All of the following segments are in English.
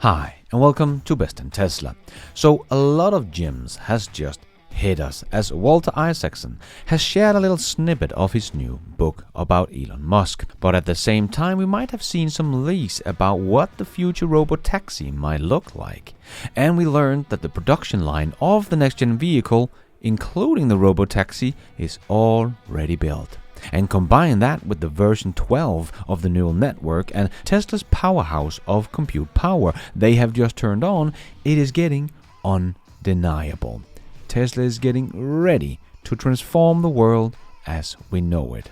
Hi, and welcome to Best in Tesla. So, a lot of gems has just hit us as Walter Isaacson has shared a little snippet of his new book about Elon Musk. But at the same time, we might have seen some leaks about what the future robotaxi might look like. And we learned that the production line of the next-gen vehicle, including the robotaxi, is already built. And combine that with the version 12 of the neural network and Tesla's powerhouse of compute power they have just turned on, it is getting undeniable. Tesla is getting ready to transform the world as we know it.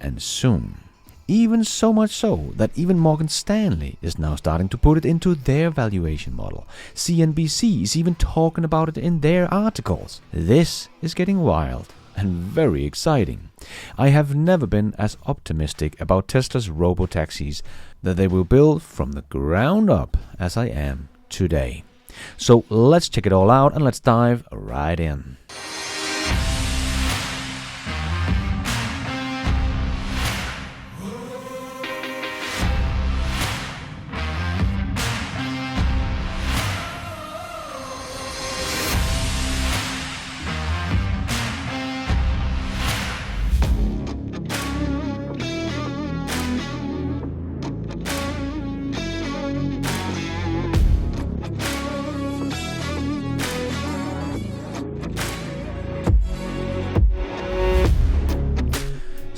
And soon. Even so much so that even Morgan Stanley is now starting to put it into their valuation model. CNBC is even talking about it in their articles. This is getting wild and very exciting. I have never been as optimistic about Tesla's robotaxis that they will build from the ground up as I am today. So let's check it all out and let's dive right in.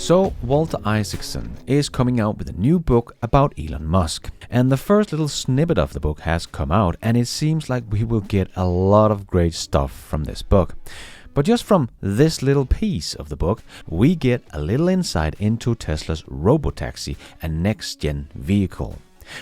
So, Walter Isaacson is coming out with a new book about Elon Musk. And the first little snippet of the book has come out, and it seems like we will get a lot of great stuff from this book. But just from this little piece of the book, we get a little insight into Tesla's robotaxi and next-gen vehicle.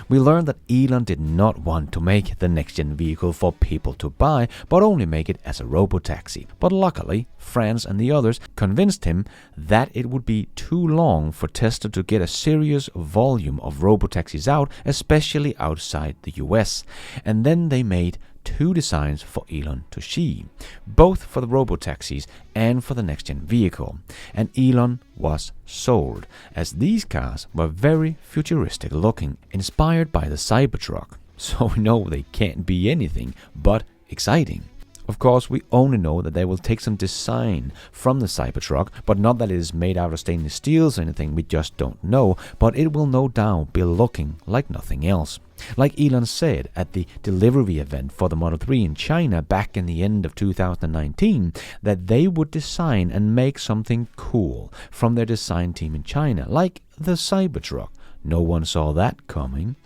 We learned that Elon did not want to make the next-gen vehicle for people to buy, but only make it as a robotaxi. But luckily, France and the others convinced him that it would be too long for Tesla to get a serious volume of robotaxis out, especially outside the US. And then they made two designs for Elon to see, both for the robotaxis and for the next-gen vehicle. And Elon was sold, as these cars were very futuristic looking, inspired by the Cybertruck. So we know they can't be anything but exciting. Of course, we only know that they will take some design from the Cybertruck, but not that it is made out of stainless steels or anything, we just don't know, but it will no doubt be looking like nothing else. Like Elon said at the delivery event for the Model 3 in China back in the end of 2019, that they would design and make something cool from their design team in China, like the Cybertruck. No one saw that coming.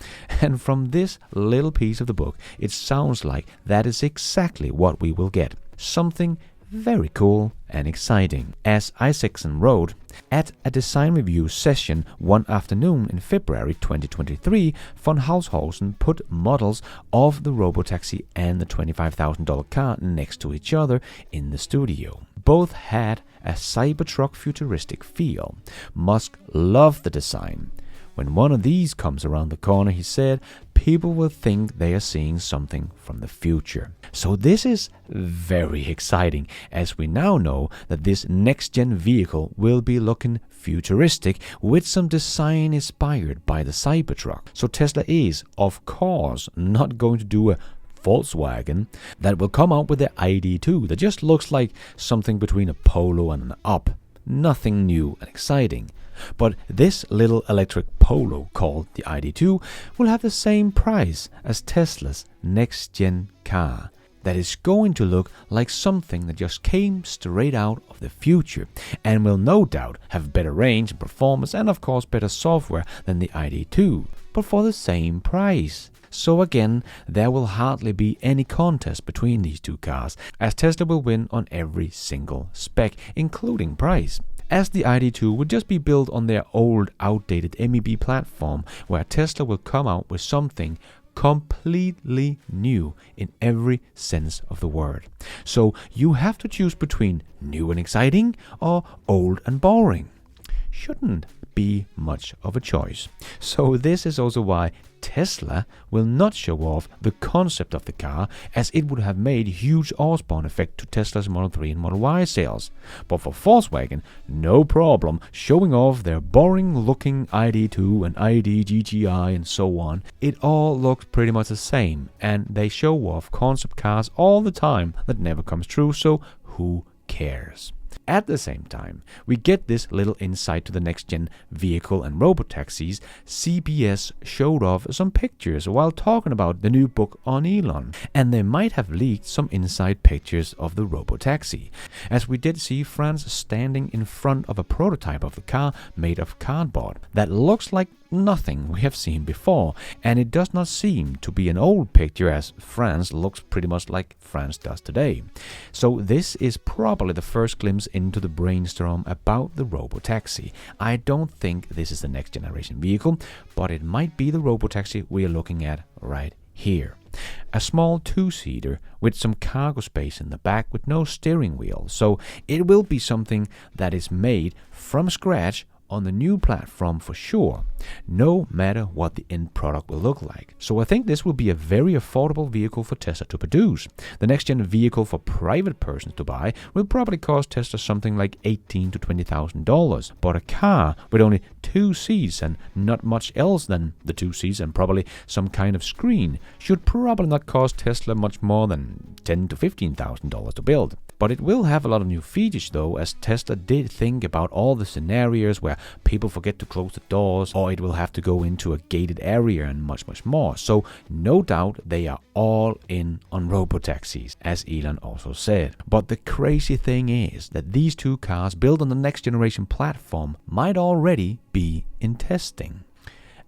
And from this little piece of the book, it sounds like that is exactly what we will get. Something very cool and exciting. As Isaacson wrote, at a design review session one afternoon in February 2023, von Holzhausen put models of the robotaxi and the $25,000 car next to each other in the studio. Both had a Cybertruck futuristic feel. Musk loved the design. When one of these comes around the corner, he said, people will think they are seeing something from the future. So this is very exciting, as we now know that this next-gen vehicle will be looking futuristic with some design inspired by the Cybertruck. So Tesla is, of course, not going to do a Volkswagen that will come out with the ID.2 that just looks like something between a Polo and an Up. Nothing new and exciting. But this little electric Polo called the ID.2 will have the same price as Tesla's next-gen car. That is going to look like something that just came straight out of the future and will no doubt have better range and performance and of course better software than the ID.2, but for the same price. So again, there will hardly be any contest between these two cars, as Tesla will win on every single spec, including price. As the ID.2 would just be built on their old, outdated MEB platform, where Tesla will come out with something completely new in every sense of the word. So you have to choose between new and exciting or old and boring. Shouldn't be much of a choice. So this is also why Tesla will not show off the concept of the car, as it would have made huge Osborne effect to Tesla's Model 3 and Model Y sales. But for Volkswagen, no problem showing off their boring looking ID2 and ID GTI and so on. It all looks pretty much the same, and they show off concept cars all the time that never comes true, so who cares? At the same time, we get this little insight to the next-gen vehicle and robotaxis. CBS showed off some pictures while talking about the new book on Elon, and they might have leaked some inside pictures of the robotaxi, as we did see Franz standing in front of a prototype of the car made of cardboard that looks like nothing we have seen before, and it does not seem to be an old picture, as Franz looks pretty much like Franz does today. So this is probably the first glimpse into the brainstorm about the robotaxi. I don't think this is the next generation vehicle, but it might be the robotaxi we are looking at right here. A small two-seater with some cargo space in the back with no steering wheel, so it will be something that is made from scratch on the new platform for sure, no matter what the end product will look like. So I think this will be a very affordable vehicle for Tesla to produce. The next-gen vehicle for private persons to buy will probably cost Tesla something like $18,000 to $20,000, but a car with only 2 seats and not much else than the 2 seats and probably some kind of screen should probably not cost Tesla much more than $10,000 to $15,000 to build. But it will have a lot of new features though, as Tesla did think about all the scenarios where people forget to close the doors, or it will have to go into a gated area and much more. So no doubt they are all in on robotaxis, as Elon also said. But the crazy thing is that these two cars built on the next generation platform might already be in testing.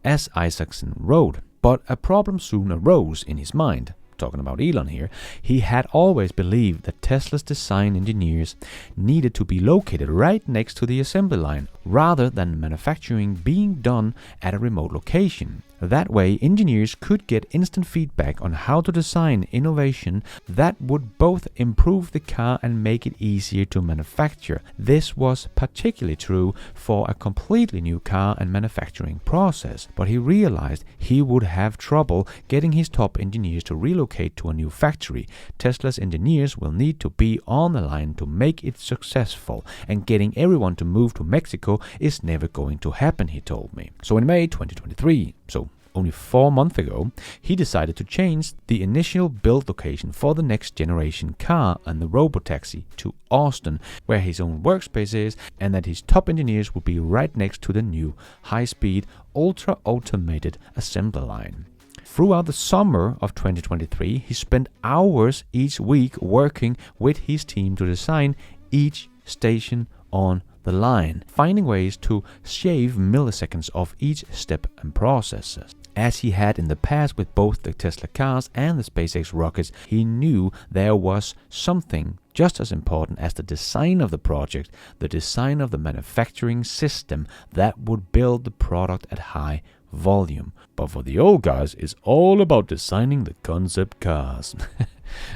As Isaacson wrote, but a problem soon arose in his mind. Talking about Elon here, he had always believed that Tesla's design engineers needed to be located right next to the assembly line, rather than manufacturing being done at a remote location. That way, engineers could get instant feedback on how to design innovation that would both improve the car and make it easier to manufacture. This was particularly true for a completely new car and manufacturing process, but he realized he would have trouble getting his top engineers to relocate to a new factory. Tesla's engineers will need to be on the line to make it successful, and getting everyone to move to Mexico is never going to happen, he told me. So in May 2023, so only 4 months ago, he decided to change the initial build location for the next generation car and the robotaxi to Austin, where his own workspace is, and that his top engineers would be right next to the new high-speed, ultra-automated assembly line. Throughout the summer of 2023, he spent hours each week working with his team to design each station on the line, finding ways to shave milliseconds off each step and processes. As he had in the past with both the Tesla cars and the SpaceX rockets, he knew there was something just as important as the design of the project, the design of the manufacturing system that would build the product at high volume. But for the old guys, it's all about designing the concept cars.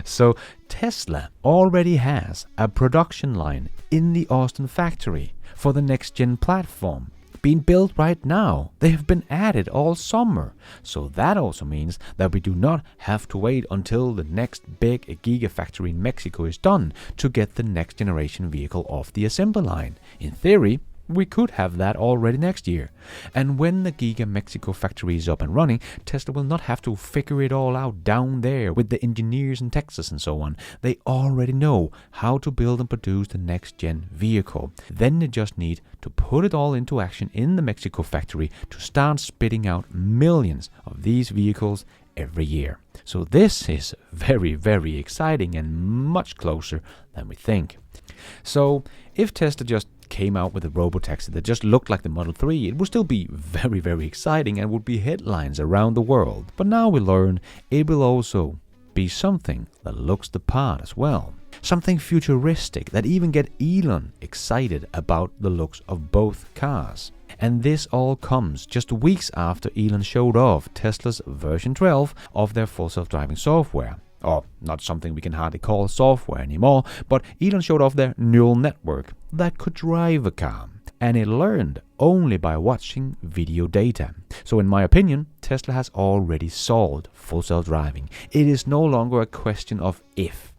So Tesla already has a production line in the Austin factory for the next-gen platform being built right now. They have been added all summer. So that also means that we do not have to wait until the next big gigafactory in Mexico is done to get the next generation vehicle off the assembly line. In theory, we could have that already next year. And when the Giga Mexico factory is up and running, Tesla will not have to figure it all out down there with the engineers in Texas and so on. They already know how to build and produce the next-gen vehicle. Then they just need to put it all into action in the Mexico factory to start spitting out millions of these vehicles every year. So this is very, very exciting and much closer than we think. So if Tesla just came out with a robotaxi that just looked like the Model 3, it would still be very, very exciting and would be headlines around the world. But now we learn it will also be something that looks the part as well. Something futuristic that even get Elon excited about the looks of both cars. And this all comes just weeks after Elon showed off Tesla's version 12 of their full self-driving software. Or not something we can hardly call software anymore, but Elon showed off their neural network that could drive a car. and it learned only by watching video data. So in my opinion, Tesla has already solved full self-driving. It is no longer a question of if.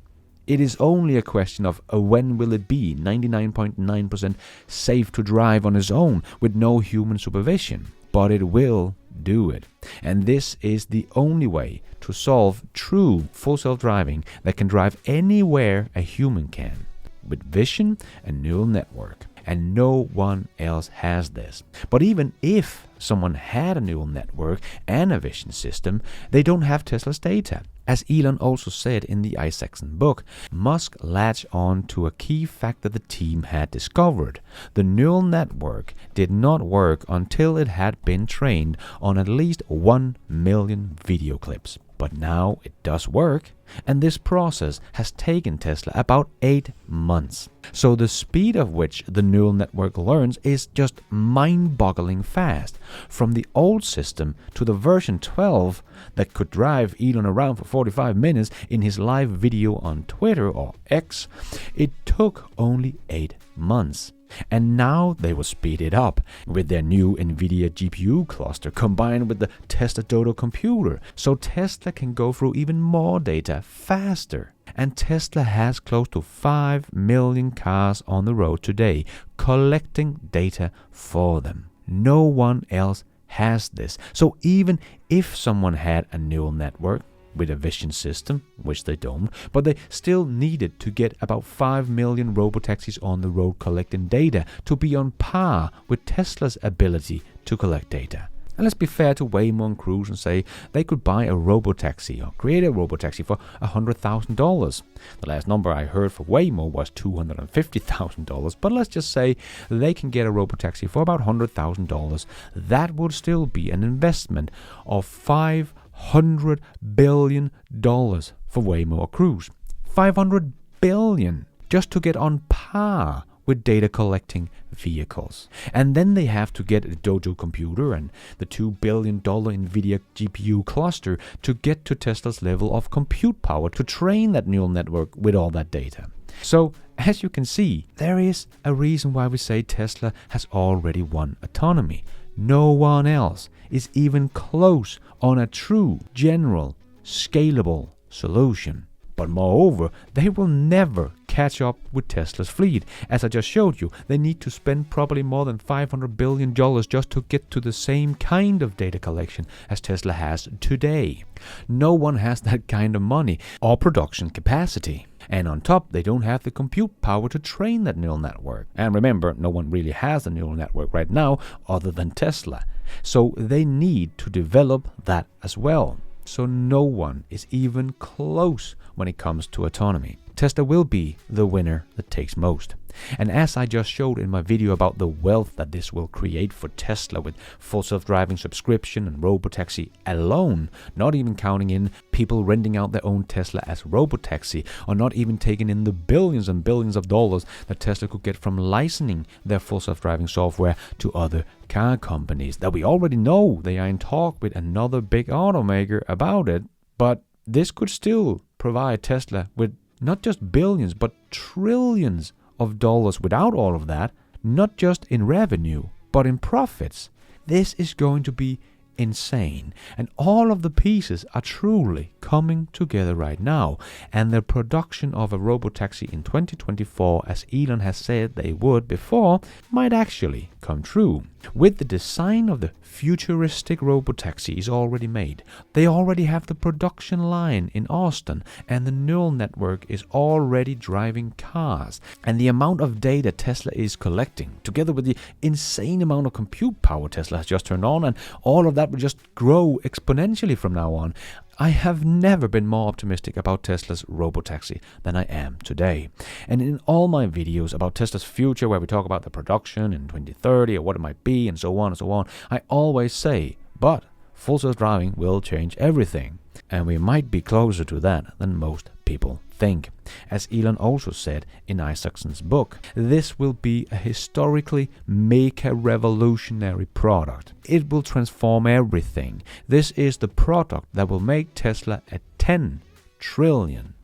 It is only a question of when will it be 99.9% safe to drive on its own with no human supervision. But it will do it. And this is the only way to solve true full self-driving that can drive anywhere a human can, with vision and neural network. And no one else has this. But even if someone had a neural network and a vision system, they don't have Tesla's data. As Elon also said in the Isaacson book, Musk latched on to a key fact that the team had discovered. The neural network did not work until it had been trained on at least 1 million video clips. But now it does work, and this process has taken Tesla about 8 months. So the speed of which the neural network learns is just mind-boggling fast. From the old system to the version 12 that could drive Elon around for 45 minutes in his live video on Twitter or X, it took only 8 months. And now they will speed it up with their new NVIDIA GPU cluster combined with the Tesla Dodo computer, so Tesla can go through even more data faster. And Tesla has close to 5 million cars on the road today collecting data for them. No one else has this. So even if someone had a neural network with a vision system, which they don't, but they still needed to get about 5 million robotaxis on the road collecting data to be on par with Tesla's ability to collect data. And let's be fair to Waymo and Cruise and say they could buy a robotaxi or create a robotaxi for $100,000. The last number I heard for Waymo was $250,000, but let's just say they can get a robotaxi for about $100,000. That would still be an investment of $500 billion for Waymo or Cruise. $500 billion just to get on par with data collecting vehicles. And then they have to get a Dodo computer and the $2 billion NVIDIA GPU cluster to get to Tesla's level of compute power to train that neural network with all that data. So, as you can see, there is a reason why we say Tesla has already won autonomy. No one else is even close on a true, general, scalable solution. But moreover, they will never catch up with Tesla's fleet. As I just showed you, they need to spend probably more than $500 billion just to get to the same kind of data collection as Tesla has today. No one has that kind of money or production capacity. And on top, they don't have the compute power to train that neural network. And remember, no one really has a neural network right now other than Tesla. So they need to develop that as well. So no one is even close when it comes to autonomy. Tesla will be the winner that takes most. And as I just showed in my video about the wealth that this will create for Tesla with full self-driving subscription and robotaxi alone, not even counting in people renting out their own Tesla as robotaxi, or not even taking in the billions and billions of dollars that Tesla could get from licensing their full self-driving software to other car companies that we already know they are in talk with another big automaker about it. But this could still provide Tesla with not just billions but trillions of dollars without all of that, not just in revenue but in profits. This is going to be insane, and all of the pieces are truly coming together right now, and the production of a robotaxi in 2024, as Elon has said they would before, might actually come true. With the design of the futuristic robotaxi is already made, they already have the production line in Austin, and the neural network is already driving cars. And the amount of data Tesla is collecting, together with the insane amount of compute power Tesla has just turned on, and all of that will just grow exponentially from now on. I have never been more optimistic about Tesla's robotaxi than I am today. And in all my videos about Tesla's future, where we talk about the production in 2030 or what it might be and so on, I always say, but full self-driving will change everything. And we might be closer to that than most people think. As Elon also said in Isaacson's book, this will be a historically revolutionary product. It will transform everything. This is the product that will make Tesla a $10 trillion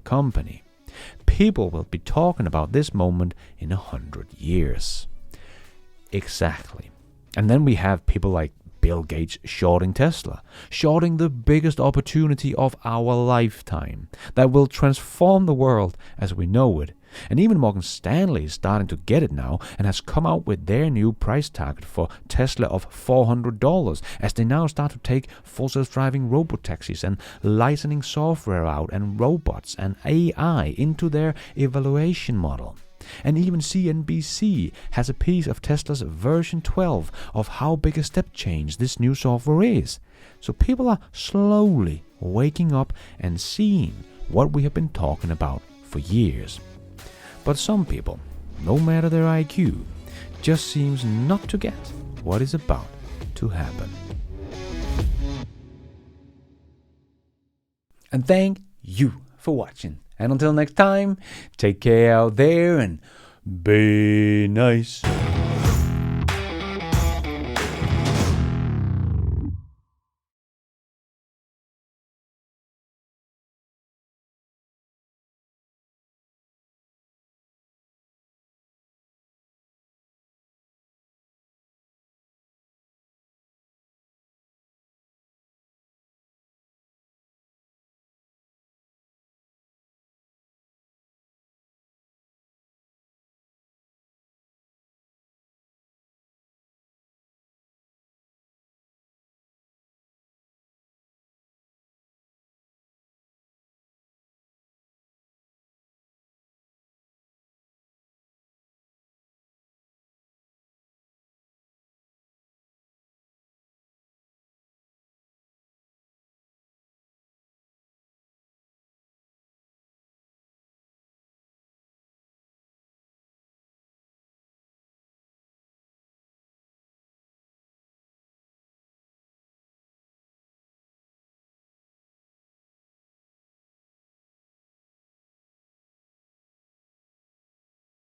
company. People will be talking about this moment in 100 years. Exactly. And then we have people like Bill Gates shorting Tesla, shorting the biggest opportunity of our lifetime that will transform the world as we know it. And even Morgan Stanley is starting to get it now and has come out with their new price target for Tesla of $400 as they now start to take full self-driving robotaxis and licensing software out and robots and AI into their evaluation model. And even CNBC has a piece of Tesla's version 12 of how big a step change this new software is. So people are slowly waking up and seeing what we have been talking about for years. But some people, no matter their IQ, just seems not to get what is about to happen. And thank you for watching. And until next time, take care out there and be nice.